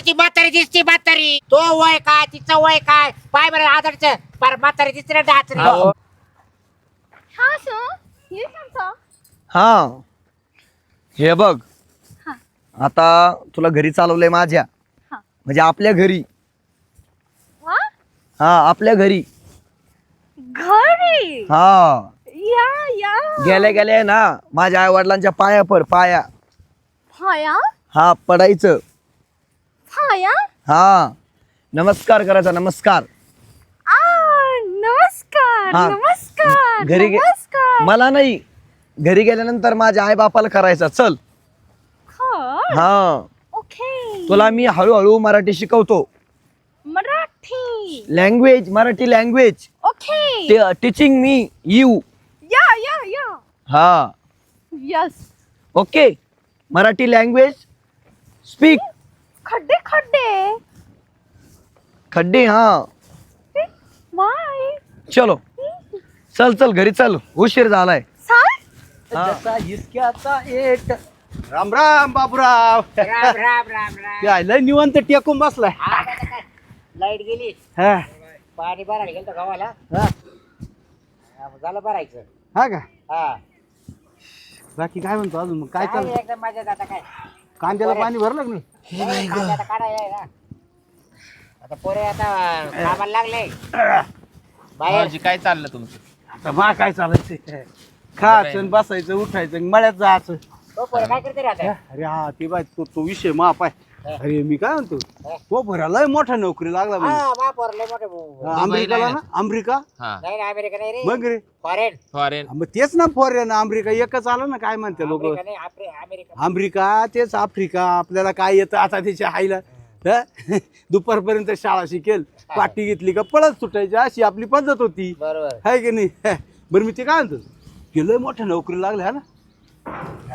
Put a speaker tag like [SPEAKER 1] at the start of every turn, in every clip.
[SPEAKER 1] ती म्हातारी दिसती म्हातारी. तो वय काय तिचं वय काय पाय बरं आदरचं पर म्हातारी दिसती ना डाचरी.
[SPEAKER 2] हा सर हे सांगता.
[SPEAKER 3] हा हे बघ
[SPEAKER 2] हा.
[SPEAKER 3] आता तुला घरी चालवलंय माझ्या
[SPEAKER 2] हा.
[SPEAKER 3] म्हणजे आपल्या घरी.
[SPEAKER 2] वा
[SPEAKER 3] हा आपल्या घरी.
[SPEAKER 2] घरी
[SPEAKER 3] हा
[SPEAKER 2] या या
[SPEAKER 3] गेल्या गेल्या ना माझ्या आई वडिलांच्या पाया पड पाया.
[SPEAKER 2] हाया
[SPEAKER 3] हा पडायचं.
[SPEAKER 2] हाया
[SPEAKER 3] हा नमस्कार करायचा नमस्कार.
[SPEAKER 2] नमस्कार
[SPEAKER 3] हा.
[SPEAKER 2] नमस्कार
[SPEAKER 3] घरी
[SPEAKER 2] नमस्कार.
[SPEAKER 3] मला नाही घरी गेल्यानंतर माझ्या आई बापाला करायचा. चल. हा
[SPEAKER 2] ओके
[SPEAKER 3] तुला मी हळूहळू मराठी शिकवतो.
[SPEAKER 2] Marathi
[SPEAKER 3] language Marathi language
[SPEAKER 2] okay
[SPEAKER 3] teaching me you.
[SPEAKER 2] या या या
[SPEAKER 3] हा
[SPEAKER 2] yes
[SPEAKER 3] okay Marathi language speak.
[SPEAKER 2] खड्डे खड्डे
[SPEAKER 3] खड्डे हा
[SPEAKER 2] वाय
[SPEAKER 3] चलो चल चल घरी चल उशीर झालाय.
[SPEAKER 2] साय
[SPEAKER 3] हा.
[SPEAKER 4] हिसक्याचा एक राम राम बाबूराव.
[SPEAKER 1] राम राम राम राम.
[SPEAKER 4] काय लय निवांत टेकून बसलाय.
[SPEAKER 1] लाईट गेली
[SPEAKER 4] हा
[SPEAKER 1] पाणी भरायला गेलं गावाला.
[SPEAKER 4] हा.
[SPEAKER 1] हा, मग झालं भरायचं.
[SPEAKER 4] हा का
[SPEAKER 1] हा
[SPEAKER 4] बाकी काय म्हणतो अजून मग काय
[SPEAKER 1] काय
[SPEAKER 4] चालू
[SPEAKER 1] एकदम मजेत आता काय.
[SPEAKER 4] कांद्याला पाणी भरलं का नाही?
[SPEAKER 1] नाही, कांदा आता काढायला आहे ना. आता पोरे आता कामाला लागले बाहेर.
[SPEAKER 5] भाऊजी काय चाललं तुमचं?
[SPEAKER 4] आता मा काय चालायचं खायचं बसायचं उठायचं मळ्यात जायचं.
[SPEAKER 1] तो पोरे काय करते रे आता.
[SPEAKER 4] अरे हा ते बाय तो विषय मा पाय. अरे मी काय म्हणतो तो भरायला मोठा नोकरी लागला म्हणजे.
[SPEAKER 1] हा मा पोरले मोठे भाऊ.
[SPEAKER 4] अमेरिकाला ना अमेरिका
[SPEAKER 5] हा
[SPEAKER 1] नाही ना अमेरिका नाही रे
[SPEAKER 4] मग रे
[SPEAKER 1] फॉरेन.
[SPEAKER 5] फॉरेन.
[SPEAKER 4] मग तेच ना फॉरेन अमेरिका एकच आलं ना काय म्हणते लोक.
[SPEAKER 1] अमेरिका नाही अमेरिका.
[SPEAKER 4] अमेरिका तेच आफ्रिका आपल्याला काय येतं आता त्याच्या आईला. हं? दुपारपर्यंत शाळा शिकेल पाठी घेतली का पळत सुटायची अशी आपली पद्धत होती.
[SPEAKER 1] बरोबर.
[SPEAKER 4] आहे की नाही. बरं मी ते काय म्हणतो गेलं मोठ्या नोकरी लागल्या हा ना.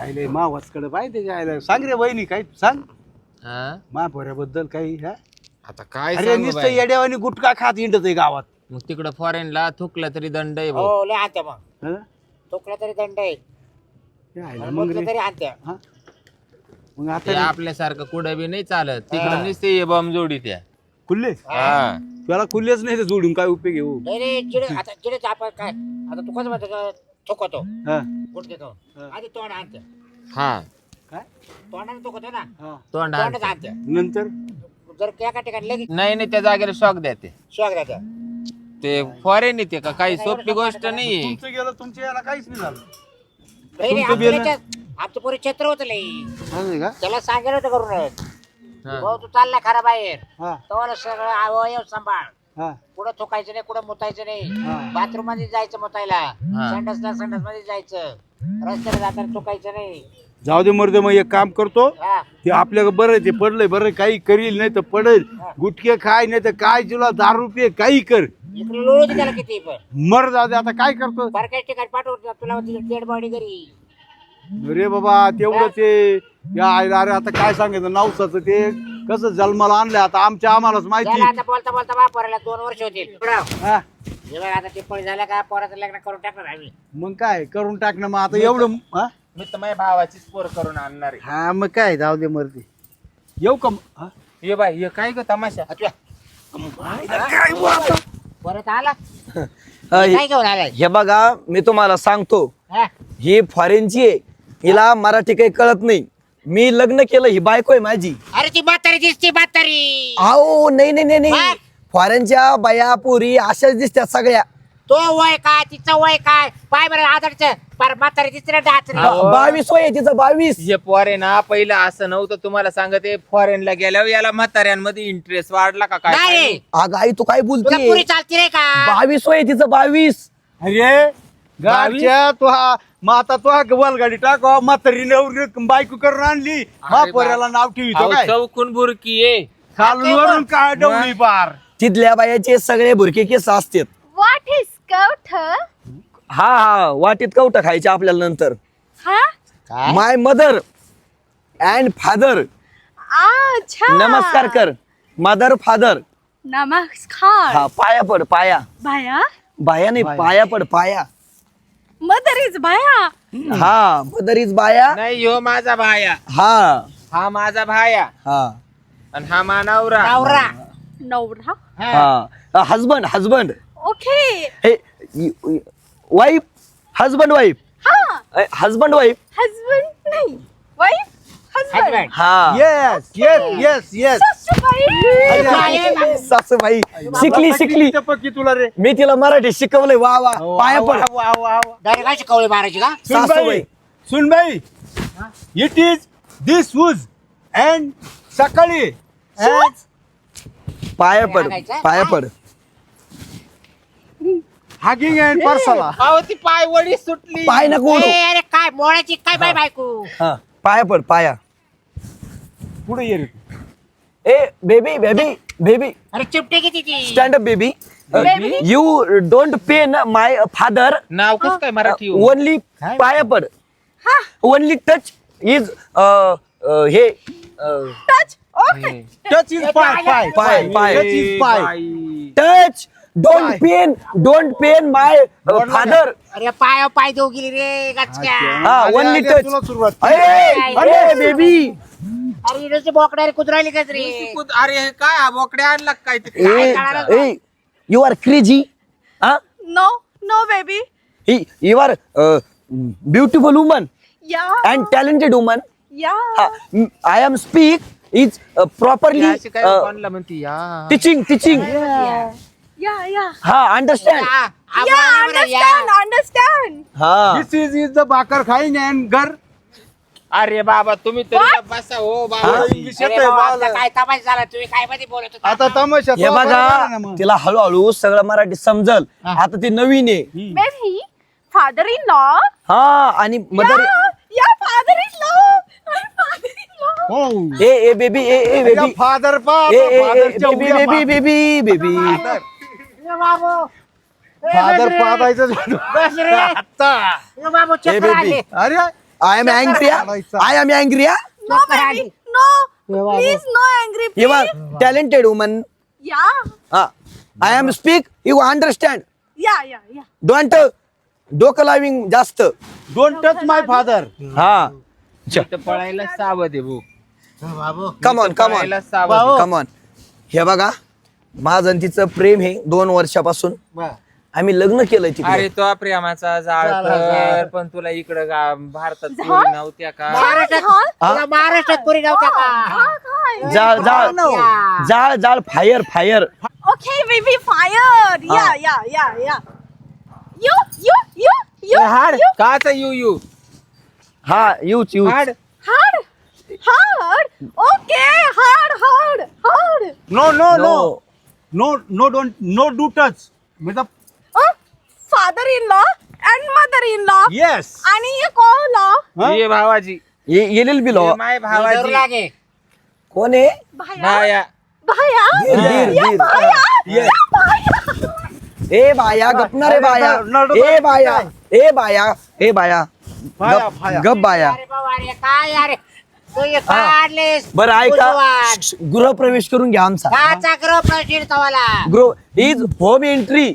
[SPEAKER 4] आईले मावासकडे पाहिजे त्याच्या आईला सांग रे वहिनी काय सांग
[SPEAKER 5] हा?
[SPEAKER 4] महापोऱ्याबद्दल काही. हा
[SPEAKER 5] आता काय
[SPEAKER 4] अरे
[SPEAKER 5] सांगू
[SPEAKER 4] नुसतं
[SPEAKER 5] बाई?
[SPEAKER 4] येड्यावानी गुटखा खात हिंडत आहे गावात.
[SPEAKER 5] मग तिकडं फॉरेनला थुकलं तरी दंड आहे भाऊ.
[SPEAKER 1] हो लय आणत्या मग.
[SPEAKER 4] हं?
[SPEAKER 1] चोकला तरी दंड आहे.
[SPEAKER 4] त्या आईला
[SPEAKER 1] आणि
[SPEAKER 4] मग
[SPEAKER 1] मुतलं
[SPEAKER 4] रे
[SPEAKER 1] तरी आणत्या.
[SPEAKER 4] हा मग
[SPEAKER 5] ते
[SPEAKER 4] आता रे,
[SPEAKER 5] आपल्यासारखं कुठं बी नाही चालत. तिकडं नुसते बॉम्ब जोडी त्या.
[SPEAKER 4] खुल्ले
[SPEAKER 5] हा.
[SPEAKER 4] त्याला खुल्लेच नाही ते जोडून काय उपयोग घेऊ.
[SPEAKER 1] नाही रे चिडे आता चिडेच आपण काय आता तू कसं म्हणतो का थोकतो
[SPEAKER 4] हा
[SPEAKER 1] गुट देतो आधी तोंड आणत्या.
[SPEAKER 5] हा
[SPEAKER 4] काय
[SPEAKER 1] तोंडाने थोकतो ना
[SPEAKER 4] हा
[SPEAKER 5] तोंड
[SPEAKER 1] तोंडच
[SPEAKER 5] हाण.
[SPEAKER 1] आणत्या.
[SPEAKER 4] नंतर
[SPEAKER 1] जर एका ठिकाणी लगेच
[SPEAKER 5] नाही नाही त्या जागेला शॉक देते.
[SPEAKER 1] शॉक देत्या.
[SPEAKER 5] ते फॉरेन येते का काही सोपी गोष्ट नाही.
[SPEAKER 4] तुमचं गेलं तुमच्या याला काहीच नाही झालं.
[SPEAKER 1] नाही रे,
[SPEAKER 4] तुमचं बिल
[SPEAKER 1] आमचं पोरी छत्र होतं लई.
[SPEAKER 4] असं का
[SPEAKER 1] त्याला सांगेल होतं करून
[SPEAKER 5] हा.
[SPEAKER 1] भाऊ तू चालला खरा बाहेर
[SPEAKER 4] हा
[SPEAKER 1] तुम्हाला सगळं अवयव सांभाळ.
[SPEAKER 4] हा
[SPEAKER 1] कुठं थुकायचं नाही कुठं मुतायचं नाही.
[SPEAKER 4] हा.
[SPEAKER 1] बाथरूम मध्ये जायचं मुतायला. संडासला संडास मध्ये जायचं. रस्त्याला जाताना थुकायचं नाही.
[SPEAKER 4] जाऊ दे मर्दे मग एक काम करतो
[SPEAKER 1] हा
[SPEAKER 4] ते आपल्या बरं आहे, ते पडलंय बरं आहे, काही करील नाही तर पडेल गुटखे खाय नाही तर काय तुला 10 रुपये काही कर
[SPEAKER 1] इकडे लोळू दे त्याला किती पण.
[SPEAKER 4] मर जाऊ दे आता काय करतो.
[SPEAKER 1] बारकाई ठिकाणी पाठवतो तुला डेड बॉडी घरी.
[SPEAKER 4] अरे बाबा तेवढं ते या आईला अरे आता काय सांगायचं नवसाचं ते कसं जन्माला आणलंय आता आम्हालाच माहिती.
[SPEAKER 1] त्याला आता बोलता बोलता वापरायला 2 वर्ष होतील.
[SPEAKER 4] हा
[SPEAKER 1] हे बघ आता टिप्पणी झाल्या का पोराचं लग्न करून टाकणार आम्ही.
[SPEAKER 4] मग काय करून टाकणं मग आता एवढं. हा?
[SPEAKER 5] मी तर माझ्या भावाची स्पोर करून आणणार आहे.
[SPEAKER 4] हा मग काय जाऊ दे मर्दी येऊ का हा?
[SPEAKER 5] ये बाई हे काय ग तमाशा.
[SPEAKER 1] परत आला
[SPEAKER 3] अ,
[SPEAKER 1] काय घेऊन आलाय.
[SPEAKER 3] हे बघा मी तुम्हाला सांगतो
[SPEAKER 1] हा?
[SPEAKER 3] ही फॉरेनची आहे. हिला मराठी काही कळत नाही. मी लग्न केलं ही बायको आहे माझी.
[SPEAKER 1] अरे ती म्हातारी दिसती म्हातारी.
[SPEAKER 3] अहो नाही नाही नाही नाही
[SPEAKER 1] काय?
[SPEAKER 3] फॉरेनच्या बाया पोरी अशाच दिसतात सगळ्या.
[SPEAKER 1] तो वय काय तिचं वय काय पाय बरं आदरचं पर म्हातारी दिसती ना डाचरी.
[SPEAKER 3] 22 वय आहे तिचं 22.
[SPEAKER 5] हे फॉरेन ना पहिलं असं नव्हतं. तुम्हाला सांगते फॉरेनला गेल्यावर याला म्हाताऱ्यांमध्ये इंटरेस्ट वाढला का काय
[SPEAKER 1] नाही
[SPEAKER 5] काय
[SPEAKER 1] रे
[SPEAKER 3] अगं आई तू काय
[SPEAKER 1] तुला पुरी
[SPEAKER 3] बोलते.
[SPEAKER 1] चालती रे का.
[SPEAKER 3] 22 वय आहे तिचं 22.
[SPEAKER 4] अरे गाडच्या तो हा मग आता तो हा वलगाडी टाक म्हातारी नवरी बायको करून आणली महापोऱ्याला नाव ठेवितो
[SPEAKER 5] अहो,
[SPEAKER 4] काय
[SPEAKER 5] चौकून बुरकी आहे.
[SPEAKER 4] खालून वरून काय डवली पार.
[SPEAKER 3] तिथल्या बायाचे सगळे भुरके केस असतात.
[SPEAKER 2] What is kavath.
[SPEAKER 3] हा हा वाटीत कवटा खायचे आपल्याला नंतर.
[SPEAKER 2] हा
[SPEAKER 3] माय मदर अँड फादर.
[SPEAKER 2] अच्छा
[SPEAKER 3] नमस्कार कर. Mother father.
[SPEAKER 2] नमस्कार
[SPEAKER 3] हा पाया पड पाया.
[SPEAKER 2] बाया
[SPEAKER 3] बाया नाही पाया पड पाया.
[SPEAKER 2] मदर इज बाया.
[SPEAKER 3] हा मदर इज बाया.
[SPEAKER 5] नाही ह्यो माझा भाया.
[SPEAKER 3] हा
[SPEAKER 5] हा माझा भाया.
[SPEAKER 3] हा
[SPEAKER 5] आणि हा मानावरा.
[SPEAKER 1] नवरा.
[SPEAKER 2] नवरा.
[SPEAKER 3] हा हजबंड हजबंड
[SPEAKER 2] ओके.
[SPEAKER 3] हे वाईफ हजबंड वाईफ
[SPEAKER 2] हा.
[SPEAKER 3] हजबंड वाईफ
[SPEAKER 2] हजबंड नाही. वाईफ. हजबंड.
[SPEAKER 1] Husband.
[SPEAKER 3] हा
[SPEAKER 4] येस येस येस येस
[SPEAKER 2] सासूबाई.
[SPEAKER 3] सासूबाई शिकली
[SPEAKER 4] पक्की तुला रे.
[SPEAKER 3] मी तिला मराठी शिकवलंय वा वा पाया पड
[SPEAKER 1] Direct अशी कवळी मारायची का?
[SPEAKER 3] सासूबाई
[SPEAKER 4] सुनबाई it is this whose and सकाळी
[SPEAKER 3] पाया पड पाया पड
[SPEAKER 4] हगिंग अँड पर्सला.
[SPEAKER 5] अहो ती पाय वडी सुटली.
[SPEAKER 3] पाय नको ओढू.
[SPEAKER 1] ए, अरे काय मोळाची काय बाय बायको.
[SPEAKER 3] हा पाया पड पाया
[SPEAKER 4] पुढे ये रे.
[SPEAKER 3] ए बेबी बेबी बेबी
[SPEAKER 1] अरे चिपटे किती ती.
[SPEAKER 3] Stand up baby
[SPEAKER 2] Baby.
[SPEAKER 3] You don't pain my father
[SPEAKER 5] नाव कसं काय मराठी येऊन?
[SPEAKER 3] ओनली पाया पड ओनली टच इज हे
[SPEAKER 2] touch. Okay.
[SPEAKER 4] Touch is paay paay
[SPEAKER 3] paay, paay.
[SPEAKER 4] Touch is paay.
[SPEAKER 5] बाई.
[SPEAKER 3] Touch don't pain my father
[SPEAKER 1] अरे पाय पाय देऊ गेली रे गचक्या.
[SPEAKER 3] हा ओनली टच
[SPEAKER 4] तुला सुरुवात.
[SPEAKER 3] अरे बेबी
[SPEAKER 1] अरे नुसती बोकड्या रे कुदरायली का रे.
[SPEAKER 5] अरे हे काय हा बोकड्या आणला काय ते?
[SPEAKER 3] ए यू आर क्रेजी हा
[SPEAKER 2] no no baby.
[SPEAKER 3] You are beautiful woman
[SPEAKER 2] या.
[SPEAKER 3] अँड टॅलेंटेड वुमन
[SPEAKER 2] या.
[SPEAKER 3] I am speak is properly
[SPEAKER 5] अशी काय कोणला म्हणती या?
[SPEAKER 3] टीचिंग
[SPEAKER 2] या. या.
[SPEAKER 3] हा अंडरस्टँड
[SPEAKER 2] या. अंडरस्टँड.
[SPEAKER 3] हा
[SPEAKER 4] दिस इज द भाकर खाईन अँड घर.
[SPEAKER 5] अरे बाबा तुम्ही तरी बसा हो बाबा.
[SPEAKER 4] इंग्लिश येतंय बाळाला.
[SPEAKER 1] काय तमाशा झाला तुम्ही काय मध्ये बोलत होता.
[SPEAKER 4] आता तमाशा
[SPEAKER 3] हे बघा तिला हळूहळू सगळं मराठी समजल आता ती नवीन आहे
[SPEAKER 2] बेबी. Father in law.
[SPEAKER 3] हा आणि मदर
[SPEAKER 2] या. Father in law. Father in law.
[SPEAKER 4] हो
[SPEAKER 3] ए बेबी ए baby
[SPEAKER 4] father
[SPEAKER 3] baby baby baby
[SPEAKER 1] ए बाबू.
[SPEAKER 4] फादर पादायचं
[SPEAKER 1] बस रे. ए बाबू
[SPEAKER 3] ए
[SPEAKER 1] चक्कर
[SPEAKER 3] बेबी
[SPEAKER 1] आली.
[SPEAKER 4] अरे
[SPEAKER 3] I am angry I am angry
[SPEAKER 2] no baby. No. Please no angry.
[SPEAKER 3] You are talented woman
[SPEAKER 2] या.
[SPEAKER 3] I am speak you understand
[SPEAKER 2] या. या. या.
[SPEAKER 3] डोंट डोकं लाविंग जास्त
[SPEAKER 4] डोंट टच माय फादर.
[SPEAKER 3] हा
[SPEAKER 5] इथं पळायला सावध आहे भाऊ.
[SPEAKER 1] बाबू.
[SPEAKER 3] कम ऑन
[SPEAKER 5] पळायला सावध आहे.
[SPEAKER 3] कम ऑन हे बघा माझं आणि तिचं प्रेम हे 2 वर्षापासून आम्ही लग्न केलंय तिकडे
[SPEAKER 5] अरे तो प्रेमाचा जाळ कर पण तुला इकडं भारतात पोरी नव्हत्या का?
[SPEAKER 1] महाराष्ट्रात तुला महाराष्ट्रात पुरी नव्हत्या का.
[SPEAKER 3] जाळ जाळ जाळ जाळ fire fire
[SPEAKER 2] Okay, baby, fire. Yeah, yeah, yeah, yeah. You.
[SPEAKER 5] हाड काचा यू
[SPEAKER 3] हा यूच
[SPEAKER 5] हाड
[SPEAKER 2] Hard. Okay, hard.
[SPEAKER 4] No no no no no don't no do touch मतलब
[SPEAKER 2] Father-in-law and mother-in-law.
[SPEAKER 4] येस.
[SPEAKER 2] आणि ये कोण
[SPEAKER 5] ये भावाजी
[SPEAKER 3] येलेल बिलो
[SPEAKER 5] ये माय
[SPEAKER 1] जरूर
[SPEAKER 5] भावाजी
[SPEAKER 1] लागे.
[SPEAKER 3] कोण आहे
[SPEAKER 5] भाया
[SPEAKER 2] भाया.
[SPEAKER 3] धीर,
[SPEAKER 2] या
[SPEAKER 3] धीर.
[SPEAKER 2] भाया.
[SPEAKER 4] Yes.
[SPEAKER 2] या भाया.
[SPEAKER 3] ए बाया गपना रे बाया ए बाया ए बाया ए बाया
[SPEAKER 4] भाया, भाया.
[SPEAKER 3] गप बाया
[SPEAKER 1] अरे बाबा अरे काय अरे तू हे काढलेस.
[SPEAKER 3] बरं ऐका
[SPEAKER 1] बुजवान.
[SPEAKER 3] गृहप्रवेश करून घ्या आमचा
[SPEAKER 1] काचा ग्रह प्रशील तवाला.
[SPEAKER 3] गृह इज होम एंट्री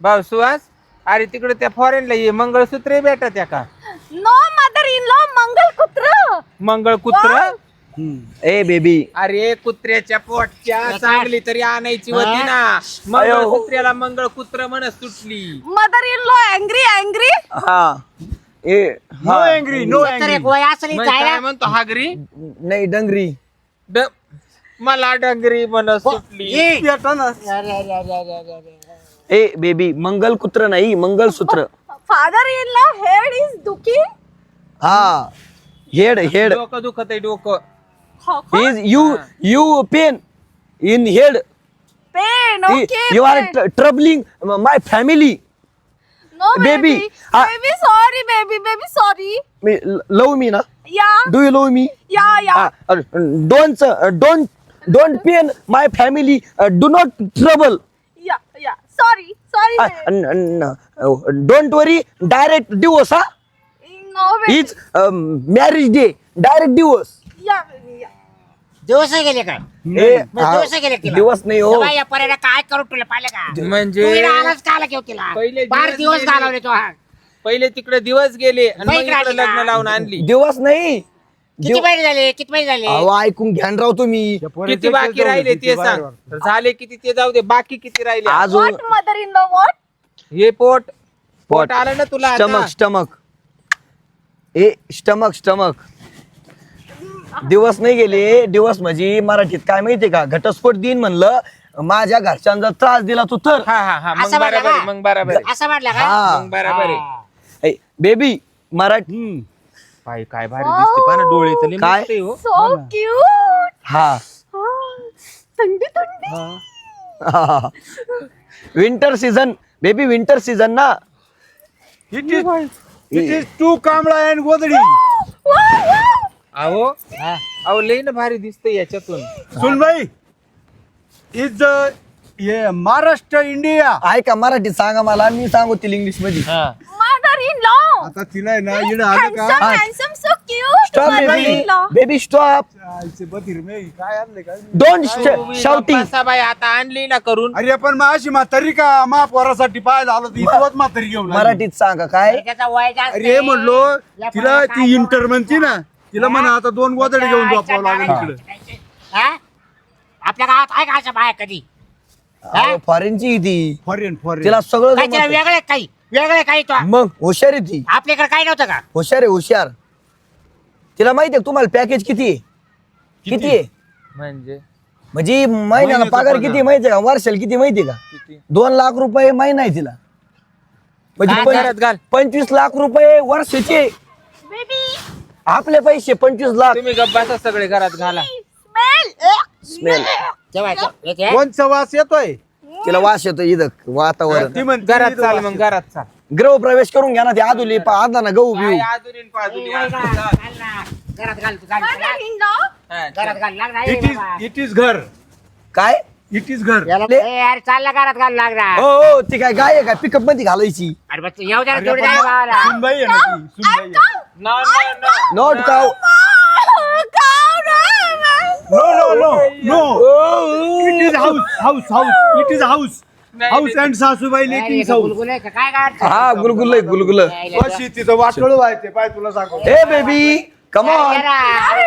[SPEAKER 5] भाऊ सुहास अरे तिकडे त्या फॉरेनला ये मंगळसूत्र भेटत त्या का?
[SPEAKER 2] No mother-in-law mangalsutra.
[SPEAKER 5] मंगळकुत्र
[SPEAKER 3] ए बेबी
[SPEAKER 5] अरे कुत्र्याच्या पोटच्या चांगली तरी आणायची होती ना. मंगळकुत्र्याला मंगळकुत्र म्हणत सुटली.
[SPEAKER 2] Mother-in-law angry.
[SPEAKER 3] हा ए
[SPEAKER 4] नो
[SPEAKER 3] हा
[SPEAKER 4] एंग्री नो
[SPEAKER 1] तर
[SPEAKER 4] एंग्री.
[SPEAKER 1] एक वय असली
[SPEAKER 5] मग काय
[SPEAKER 1] जायला.
[SPEAKER 5] म्हणतो हागरी
[SPEAKER 3] नाही डंगरी
[SPEAKER 5] मला डंगरी म्हणत सुटली.
[SPEAKER 1] ये.
[SPEAKER 4] येतो ना.
[SPEAKER 1] अरे अरे अरे अरे अरे अरे.
[SPEAKER 3] ए बेबी मंगलसूत्र नाही मंगलसूत्र
[SPEAKER 2] Father-in-law head is दुखी.
[SPEAKER 3] हा हेड
[SPEAKER 5] डोकं दुखत आहे डोकं.
[SPEAKER 3] Is you pain in head
[SPEAKER 2] Pain. Okay.
[SPEAKER 3] You are
[SPEAKER 2] pain.
[SPEAKER 3] Troubling my family
[SPEAKER 2] No
[SPEAKER 3] baby.
[SPEAKER 2] Baby sorry baby. Baby sorry.
[SPEAKER 3] Love me ना
[SPEAKER 2] Yeah.
[SPEAKER 3] Do you love me
[SPEAKER 2] Yeah.
[SPEAKER 3] Don't pain my family do not trouble
[SPEAKER 2] Yeah. Sorry. baby.
[SPEAKER 3] Don't worry direct divorce हा
[SPEAKER 2] No baby.
[SPEAKER 3] Is marriage day direct divorce
[SPEAKER 2] Yeah.
[SPEAKER 1] दिवस गेले का. दिवस गेले तिला.
[SPEAKER 3] दिवस नाही हो
[SPEAKER 1] तेव्हा या पर्यंत काय करू तुला पाहिलं का.
[SPEAKER 5] म्हणजे
[SPEAKER 1] तू इकडे आलाच काला घेऊ तिला.
[SPEAKER 5] पहिले
[SPEAKER 1] बार
[SPEAKER 5] दिवस
[SPEAKER 1] दिवस
[SPEAKER 5] गेले.
[SPEAKER 1] घालवले तो हा.
[SPEAKER 5] पहिले तिकडे दिवस गेले आणि मग
[SPEAKER 1] बाईक
[SPEAKER 5] इकडे
[SPEAKER 1] राहिली
[SPEAKER 5] लग्न
[SPEAKER 1] का?
[SPEAKER 5] लावून आणली.
[SPEAKER 3] दिवस नाही
[SPEAKER 1] किती महिने झाले किती महिने झाले
[SPEAKER 3] अहो ऐकून घ्यान राव तुम्ही.
[SPEAKER 4] त्या पोराचे
[SPEAKER 5] किती बाकी
[SPEAKER 4] जाऊ दे,
[SPEAKER 5] राहिले
[SPEAKER 4] किती
[SPEAKER 5] ते
[SPEAKER 4] बाहेर
[SPEAKER 5] सांग.
[SPEAKER 4] वाटतं.
[SPEAKER 5] झाले किती ते जाऊ दे, बाकी किती राहिले?
[SPEAKER 3] अजून
[SPEAKER 2] what mother in law what?
[SPEAKER 5] हे पोट आलं ना तुला
[SPEAKER 3] स्टमक
[SPEAKER 5] आता?
[SPEAKER 3] स्टमक स्टमक दिवस नाही गेले. दिवस म्हणजे मराठीत काय माहितीये का, घटस्फोट दिन म्हणलं. माझ्या घरच्यांचा त्रास दिला तू तर.
[SPEAKER 5] हा हा हा, मग
[SPEAKER 1] असं म्हटलं
[SPEAKER 5] बरोबर आहे,
[SPEAKER 1] का?
[SPEAKER 5] मग बरोबर आहे.
[SPEAKER 1] असं म्हटलं का
[SPEAKER 3] हा
[SPEAKER 5] मग बरोबर आहे.
[SPEAKER 3] बेबी मराठी
[SPEAKER 4] हम्म.
[SPEAKER 5] पाय काय भारी दिसते पहा ना, डोळे तर लय
[SPEAKER 3] काय?
[SPEAKER 5] मस्त आहे हो.
[SPEAKER 2] So cute.
[SPEAKER 3] हा
[SPEAKER 2] थंडी थंडी.
[SPEAKER 4] हा.
[SPEAKER 5] Winter season baby, winter season ना.
[SPEAKER 4] It is too कांबळा and गोधडी.
[SPEAKER 5] अहो अहो लई ना भारी दिसते याच्यातून.
[SPEAKER 4] सुन भाई इज ये महाराष्ट्र इंडिया.
[SPEAKER 3] ऐका मराठीत सांगा मला, मी सांगतील इंग्लिश मध्ये.
[SPEAKER 2] Mother in law.
[SPEAKER 4] आता तिला आहे ना इकडे आलं का
[SPEAKER 2] handsome handsome so cute.
[SPEAKER 3] Stop
[SPEAKER 2] mother in
[SPEAKER 3] baby,
[SPEAKER 2] law.
[SPEAKER 3] Baby stop,
[SPEAKER 4] आईचे बधीर मे काय आणले काय
[SPEAKER 3] डोंट शाउटिंग.
[SPEAKER 5] बाई आता आणली ना करून.
[SPEAKER 4] अरे पण मग अशी म्हातारी का महापौरासाठी पाहायला आलो ती इतवत म्हातारी घेऊन आली.
[SPEAKER 3] मराठीत सांगा काय.
[SPEAKER 1] त्याचा वय जास्त
[SPEAKER 4] अरे
[SPEAKER 1] आहे.
[SPEAKER 4] म्हणलो
[SPEAKER 1] या
[SPEAKER 4] तिला
[SPEAKER 1] पोराला
[SPEAKER 4] ती
[SPEAKER 1] काय
[SPEAKER 4] इंटर म्हणती ना, तिला म्हणा आता 2 गोधडी घेऊन झोपावं लागेल इकडे.
[SPEAKER 1] हा? आपल्या गावात आहे का अशा बाया कधी
[SPEAKER 3] फॉरेनची ती,
[SPEAKER 4] फॉरेन
[SPEAKER 3] तिला सगळं
[SPEAKER 1] काय तिला
[SPEAKER 3] जमतं.
[SPEAKER 1] वेगळे काही वेगळे काही तो
[SPEAKER 3] मग हुशार आहे ती,
[SPEAKER 1] आपल्याकडे काही नव्हतं का
[SPEAKER 3] हुशार आहे हुशार. तिला माहिती आहे तुम्हाला पॅकेज किती आहे, किती आहे
[SPEAKER 5] म्हणजे
[SPEAKER 3] म्हणजे महिन्याला
[SPEAKER 4] महिन्याचा
[SPEAKER 3] पगार
[SPEAKER 4] पगार.
[SPEAKER 3] किती माहितीये का, वर्षाला किती माहितीये का,
[SPEAKER 5] किती?
[SPEAKER 3] 2 लाख रुपये महिना आहे तिला. म्हणजे
[SPEAKER 1] काय
[SPEAKER 5] घरात घाल.
[SPEAKER 3] 25 लाख रुपये वर्षाचे.
[SPEAKER 2] बेबी
[SPEAKER 3] आपले पैसे 25 लाख.
[SPEAKER 5] तुम्ही गप्पाचा सगळे घरात घाला.
[SPEAKER 2] स्मेल.
[SPEAKER 3] स्मेल
[SPEAKER 1] जेवायचं येते?
[SPEAKER 4] कोणचा वास येतोय
[SPEAKER 3] तिला वास येतो इथं वातावरण.
[SPEAKER 4] ती म्हणते
[SPEAKER 5] घरात
[SPEAKER 4] इथं
[SPEAKER 5] चाल,
[SPEAKER 4] वास
[SPEAKER 5] मग
[SPEAKER 4] येतो.
[SPEAKER 5] घरात चाल.
[SPEAKER 3] ग्रह प्रवेश करून घ्या ना, ते आदुली आदा ना गहू बिऊ.
[SPEAKER 5] काय आदुरीन पादुरी,
[SPEAKER 1] ए, वय
[SPEAKER 5] चाल.
[SPEAKER 1] घाल, घाल ना. घरात घाल तू घाल
[SPEAKER 2] मदर इन लॉ.
[SPEAKER 5] हा,
[SPEAKER 1] घरात घाल लाग ना, ए
[SPEAKER 4] इट इज
[SPEAKER 1] बाबा.
[SPEAKER 4] इट इज घर,
[SPEAKER 3] काय
[SPEAKER 4] इट इज घर.
[SPEAKER 1] याला- ए, अरे चालला घरात घाल लाग ना
[SPEAKER 3] हो हो, ती काय गाय आहे काय पिकअप मध्ये घालायची.
[SPEAKER 1] अरे बस येऊ द्या ना,
[SPEAKER 4] अरे
[SPEAKER 1] तेवढी
[SPEAKER 4] पण
[SPEAKER 1] द्या ना गावाला.
[SPEAKER 4] सुनबाई आहे ना ती, सुनबाई आहे.
[SPEAKER 5] No, no, no.
[SPEAKER 3] नॉट काव.
[SPEAKER 4] No, no, no, no. It is house. It is house.
[SPEAKER 5] नाही,
[SPEAKER 4] House and सासूबाई
[SPEAKER 1] अरे,
[SPEAKER 4] लेकिन
[SPEAKER 1] हे
[SPEAKER 4] साऊस.
[SPEAKER 1] गुलगुल आहे का? काय काय
[SPEAKER 3] हा गुलगुल गुलगुल.
[SPEAKER 4] कशी तिथं वाटोळ व्हायचे पाय तुला सांगू.
[SPEAKER 3] हे बेबी कम ऑन,
[SPEAKER 1] अरे,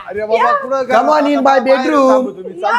[SPEAKER 4] अरे बाबा कुठं
[SPEAKER 3] Come on in my bedroom.
[SPEAKER 4] तुम्ही चाल.